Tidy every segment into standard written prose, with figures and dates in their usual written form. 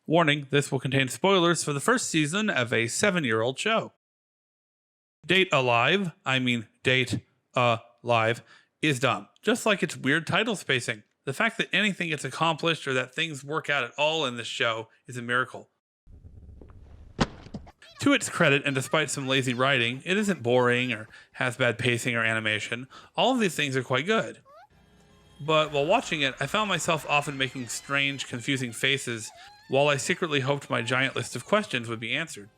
Warning, this will contain spoilers for the first season of a 7-year-old show. Date Alive, is dumb, just like its weird title spacing. The fact that anything gets accomplished or that things work out at all in this show is a miracle. To its credit, and despite some lazy writing, it isn't boring or has bad pacing or animation. All of these things are quite good. But while watching it, I found myself often making strange, confusing faces while I secretly hoped my giant list of questions would be answered.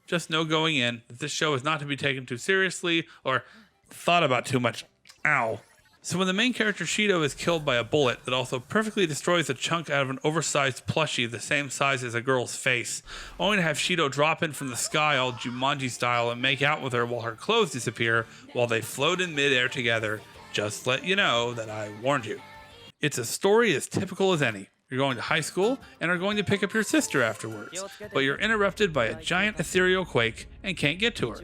Just know going in that this show is not to be taken too seriously or thought about too much. Ow. So when the main character Shido is killed by a bullet that also perfectly destroys a chunk out of an oversized plushie the same size as a girl's face, only to have Shido drop in from the sky all Jumanji style and make out with her while her clothes disappear while they float in midair together, just let you know that I warned you. It's a story as typical as any. You're going to high school and are going to pick up your sister afterwards, but you're interrupted by a giant ethereal quake and can't get to her.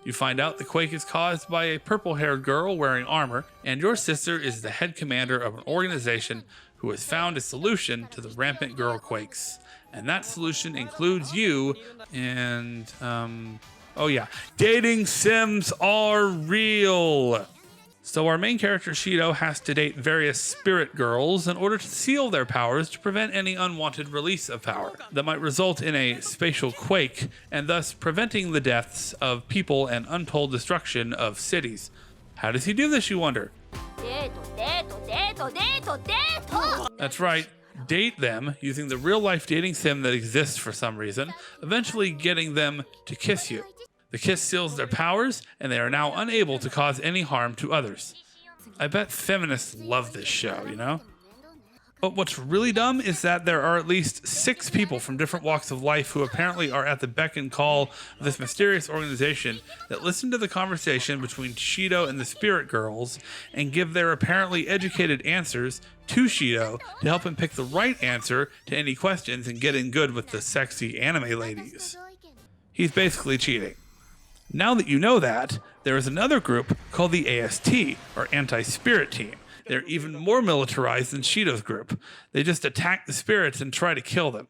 You find out the quake is caused by a purple-haired girl wearing armor, and your sister is the head commander of an organization who has found a solution to the rampant girl quakes. And that solution includes you and, dating sims are real! So our main character Shido has to date various spirit girls in order to seal their powers to prevent any unwanted release of power that might result in a spatial quake and thus preventing the deaths of people and untold destruction of cities. How does he do this, you wonder? That's right, date them using the real-life dating sim that exists for some reason, eventually getting them to kiss you. The kiss seals their powers, and they are now unable to cause any harm to others. I bet feminists love this show, you know? But what's really dumb is that there are at least 6 people from different walks of life who apparently are at the beck and call of this mysterious organization that listen to the conversation between Shido and the Spirit Girls and give their apparently educated answers to Shido to help him pick the right answer to any questions and get in good with the sexy anime ladies. He's basically cheating. Now that you know that, there is another group called the AST, or Anti-Spirit Team. They're even more militarized than Shido's group. They just attack the spirits and try to kill them.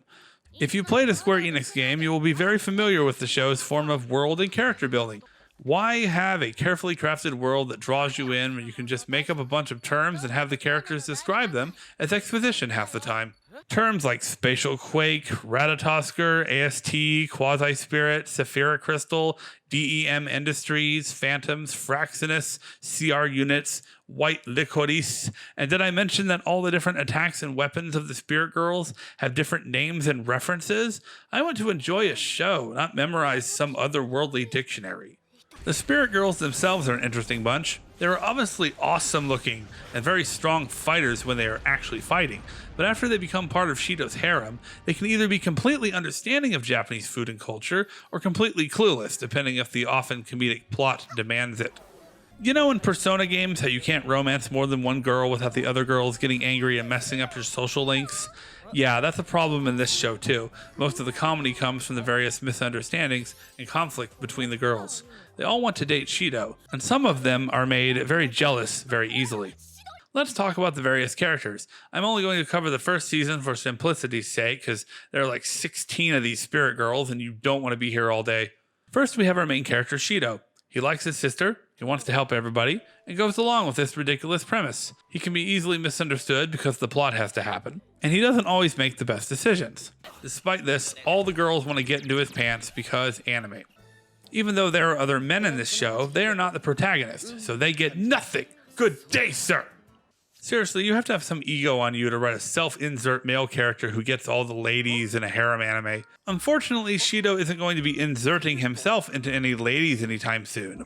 If you played a Square Enix game, you will be very familiar with the show's form of world and character building. Why have a carefully crafted world that draws you in when you can just make up a bunch of terms and have the characters describe them as exposition half the time? Terms like spatial quake, Ratatosker, AST, quasi-spirit, Saphira crystal, DEM industries, phantoms, Fraxinus, CR units, white licorice. And did I mention that all the different attacks and weapons of the Spirit Girls have different names and references? I want to enjoy a show, not memorize some otherworldly dictionary. The Spirit Girls themselves are an interesting bunch. They are obviously awesome looking and very strong fighters when they are actually fighting, but after they become part of Shido's harem, they can either be completely understanding of Japanese food and culture or completely clueless, depending if the often comedic plot demands it. You know in Persona games how you can't romance more than one girl without the other girls getting angry and messing up your social links? Yeah, that's a problem in this show too. Most of the comedy comes from the various misunderstandings and conflict between the girls. They all want to date Shido, and some of them are made very jealous very easily. Let's talk about the various characters. I'm only going to cover the first season for simplicity's sake, because there are like 16 of these spirit girls and you don't want to be here all day. First we have our main character Shido. He likes his sister, he wants to help everybody, and goes along with this ridiculous premise. He can be easily misunderstood because the plot has to happen, and he doesn't always make the best decisions. Despite this, all the girls want to get into his pants because anime. Even though there are other men in this show, they are not the protagonist, so they get nothing. Good day, sir! Seriously, you have to have some ego on you to write a self-insert male character who gets all the ladies in a harem anime. Unfortunately, Shido isn't going to be inserting himself into any ladies anytime soon.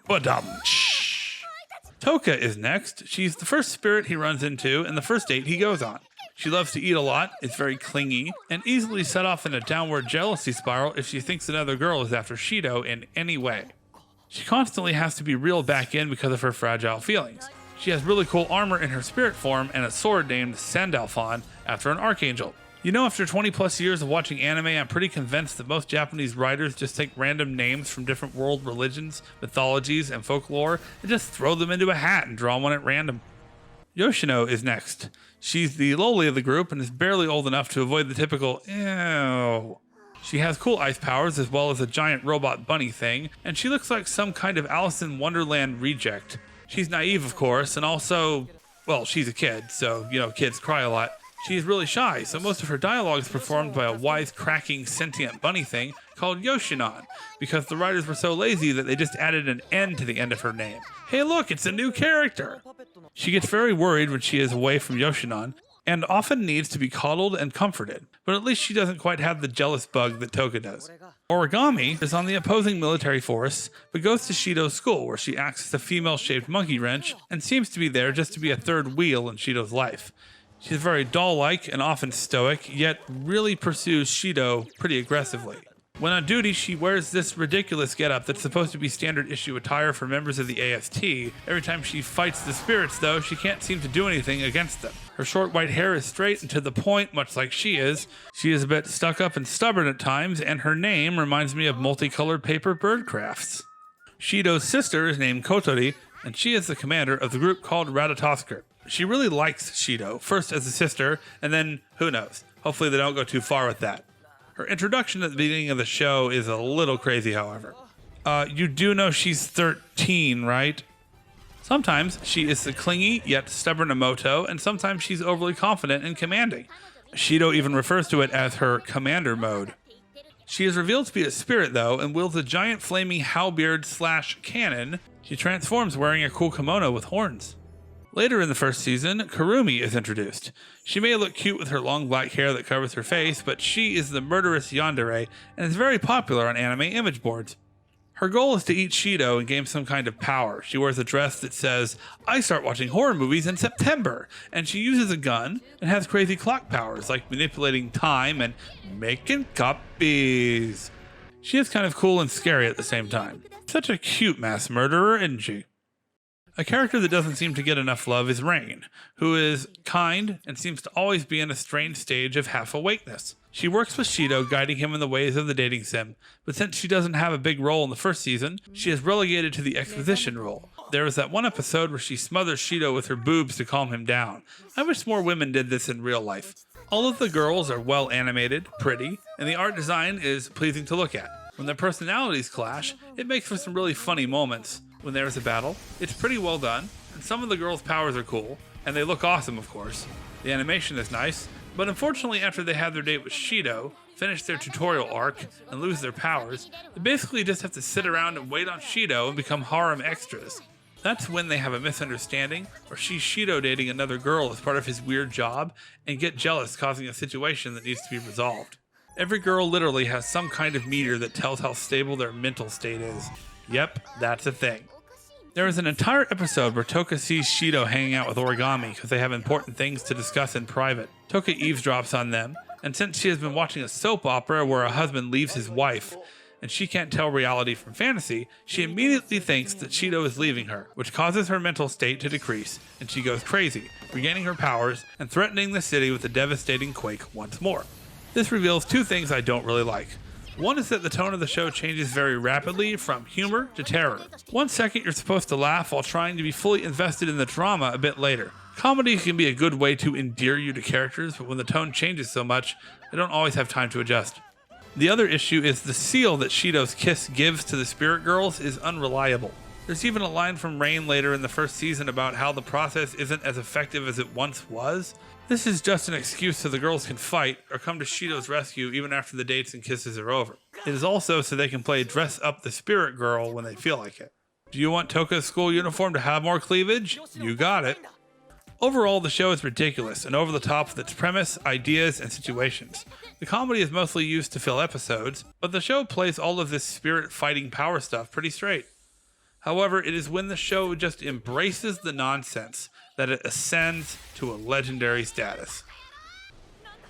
Tohka is next. She's the first spirit he runs into and the first date he goes on. She loves to eat a lot, is very clingy, and easily set off in a downward jealousy spiral if she thinks another girl is after Shido in any way. She constantly has to be reeled back in because of her fragile feelings. She has really cool armor in her spirit form and a sword named Sandalphon after an archangel. You know, after 20 plus years of watching anime, I'm pretty convinced that most Japanese writers just take random names from different world religions, mythologies, and folklore and just throw them into a hat and draw one at random. Yoshino is next. She's the lowly of the group and is barely old enough to avoid the typical ew. She has cool ice powers as well as a giant robot bunny thing, and she looks like some kind of Alice in Wonderland reject. She's naive, of course, and also, well, she's a kid, so, kids cry a lot. She's really shy, so most of her dialogue is performed by a wise-cracking sentient bunny thing called Yoshinon, because the writers were so lazy that they just added an N to the end of her name. Hey look, it's a new character! She gets very worried when she is away from Yoshinon, and often needs to be coddled and comforted, but at least she doesn't quite have the jealous bug that Tohka does. Origami is on the opposing military force, but goes to Shido's school where she acts as a female-shaped monkey wrench and seems to be there just to be a third wheel in Shido's life. She's very doll-like and often stoic, yet really pursues Shido pretty aggressively. When on duty, she wears this ridiculous getup that's supposed to be standard issue attire for members of the AST. Every time she fights the spirits, though, she can't seem to do anything against them. Her short white hair is straight and to the point, much like she is. She is a bit stuck up and stubborn at times, and her name reminds me of multicolored paper bird crafts. Shido's sister is named Kotori, and she is the commander of the group called Ratatosker. She really likes Shido, first as a sister, and then, who knows, hopefully they don't go too far with that. Her introduction at the beginning of the show is a little crazy, however. You do know she's 13, right? Sometimes she is the clingy yet stubborn Emoto, and sometimes she's overly confident and commanding. Shido even refers to it as her commander mode. She is revealed to be a spirit, though, and wields a giant flaming halberd/cannon. She transforms wearing a cool kimono with horns. Later in the first season, Kurumi is introduced. She may look cute with her long black hair that covers her face, but she is the murderous yandere and is very popular on anime image boards. Her goal is to eat Shido and gain some kind of power. She wears a dress that says, "I start watching horror movies in September," and she uses a gun and has crazy clock powers like manipulating time and making copies. She is kind of cool and scary at the same time. Such a cute mass murderer, isn't she? A character that doesn't seem to get enough love is Rain, who is kind and seems to always be in a strange stage of half-awakeness. She works with Shido, guiding him in the ways of the dating sim, but since she doesn't have a big role in the first season, she is relegated to the exposition role. There is that one episode where she smothers Shido with her boobs to calm him down. I wish more women did this in real life. All of the girls are well animated, pretty, and the art design is pleasing to look at. When their personalities clash, it makes for some really funny moments. When there is a battle, it's pretty well done, and some of the girls' powers are cool, and they look awesome, of course. The animation is nice, but unfortunately after they have their date with Shido, finish their tutorial arc, and lose their powers, they basically just have to sit around and wait on Shido and become harem extras. That's when they have a misunderstanding, or see Shido dating another girl as part of his weird job, and get jealous, causing a situation that needs to be resolved. Every girl literally has some kind of meter that tells how stable their mental state is. Yep, that's a thing. There is an entire episode where Tohka sees Shido hanging out with Origami because they have important things to discuss in private. Tohka eavesdrops on them, and since she has been watching a soap opera where a husband leaves his wife, and she can't tell reality from fantasy, she immediately thinks that Shido is leaving her, which causes her mental state to decrease, and she goes crazy, regaining her powers and threatening the city with a devastating quake once more. This reveals two things I don't really like. One is that the tone of the show changes very rapidly from humor to terror. 1 second you're supposed to laugh while trying to be fully invested in the drama a bit later. Comedy can be a good way to endear you to characters, but when the tone changes so much, I don't always have time to adjust. The other issue is the seal that Shido's kiss gives to the spirit girls is unreliable. There's even a line from Rain later in the first season about how the process isn't as effective as it once was. This is just an excuse so the girls can fight or come to Shido's rescue even after the dates and kisses are over. It is also so they can play dress up the spirit girl when they feel like it. Do you want Tohka's school uniform to have more cleavage? You got it. Overall, the show is ridiculous and over the top with its premise, ideas, and situations. The comedy is mostly used to fill episodes, but the show plays all of this spirit fighting power stuff pretty straight. However, it is when the show just embraces the nonsense that it ascends to a legendary status.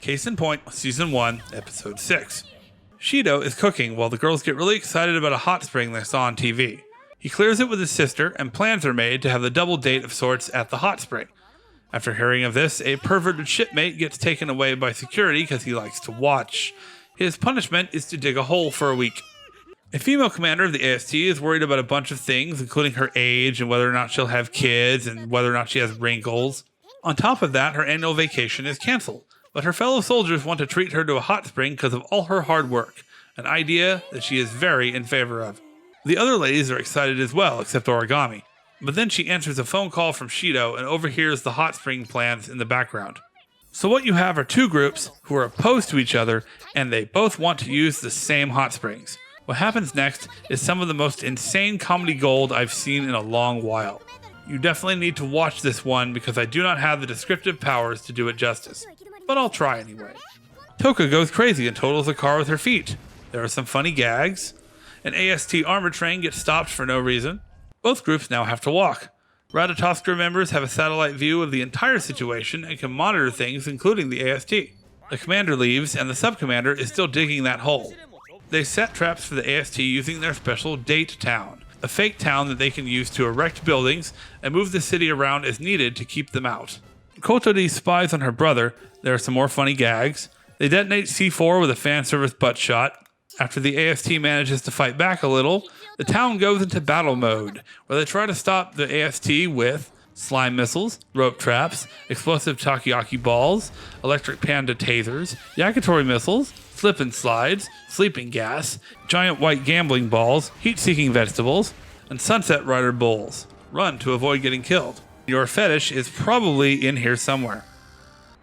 Case in point, Season 1, Episode 6. Shido is cooking while the girls get really excited about a hot spring they saw on TV. He clears it with his sister, and plans are made to have the double date of sorts at the hot spring. After hearing of this, a perverted shipmate gets taken away by security because he likes to watch. His punishment is to dig a hole for a week. A female commander of the AST is worried about a bunch of things, including her age and whether or not she'll have kids and whether or not she has wrinkles. On top of that, her annual vacation is canceled, but her fellow soldiers want to treat her to a hot spring because of all her hard work, an idea that she is very in favor of. The other ladies are excited as well, except Origami. But then she answers a phone call from Shido and overhears the hot spring plans in the background. So what you have are two groups who are opposed to each other, and they both want to use the same hot springs. What happens next is some of the most insane comedy gold I've seen in a long while. You definitely need to watch this one because I do not have the descriptive powers to do it justice. But I'll try anyway. Tohka goes crazy and totals a car with her feet. There are some funny gags. An AST armor train gets stopped for no reason. Both groups now have to walk. Ratatoskra members have a satellite view of the entire situation and can monitor things, including the AST. The commander leaves, and the sub-commander is still digging that hole. They set traps for the AST using their special Date Town, a fake town that they can use to erect buildings and move the city around as needed to keep them out. Kotori spies on her brother. There are some more funny gags. They detonate C4 with a fan service butt shot. After the AST manages to fight back a little, the town goes into battle mode, where they try to stop the AST with slime missiles, rope traps, explosive takoyaki balls, electric panda tasers, yakitori missiles, slip and slides, sleeping gas, giant white gambling balls, heat-seeking vegetables, and sunset rider bulls. Run to avoid getting killed. Your fetish is probably in here somewhere.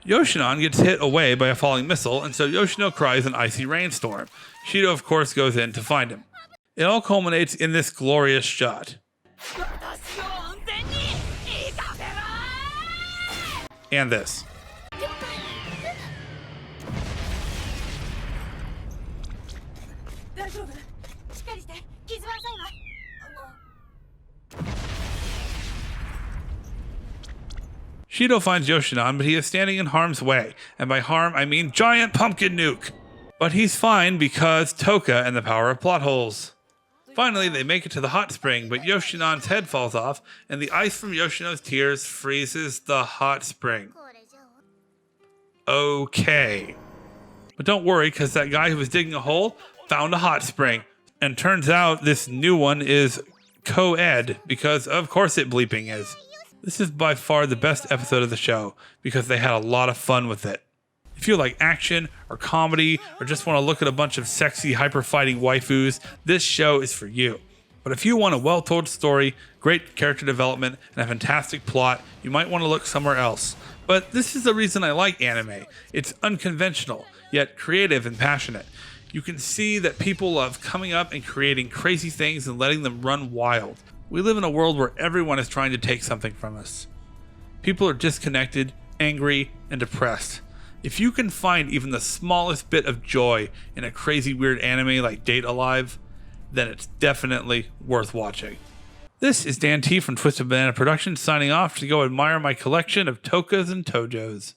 Yoshinon gets hit away by a falling missile, and so Yoshino cries an icy rainstorm. Shido, of course, goes in to find him. It all culminates in this glorious shot. And this. Shido finds Yoshinon, but he is standing in harm's way, and by harm I mean giant pumpkin nuke. But he's fine because Tohka and the power of plot holes. Finally, they make it to the hot spring, but Yoshinon's head falls off, and the ice from Yoshino's tears freezes the hot spring. Okay. But don't worry, because that guy who was digging a hole found a hot spring. And turns out this new one is co-ed, because of course it bleeping is. This is by far the best episode of the show, because they had a lot of fun with it. If you like action, or comedy, or just want to look at a bunch of sexy, hyper-fighting waifus, this show is for you. But if you want a well-told story, great character development, and a fantastic plot, you might want to look somewhere else. But this is the reason I like anime. It's unconventional, yet creative and passionate. You can see that people love coming up and creating crazy things and letting them run wild. We live in a world where everyone is trying to take something from us. People are disconnected, angry, and depressed. If you can find even the smallest bit of joy in a crazy weird anime like Date Alive, then it's definitely worth watching. This is Dan T from Twisted Banana Productions signing off to go admire my collection of Tohkas and Tojos.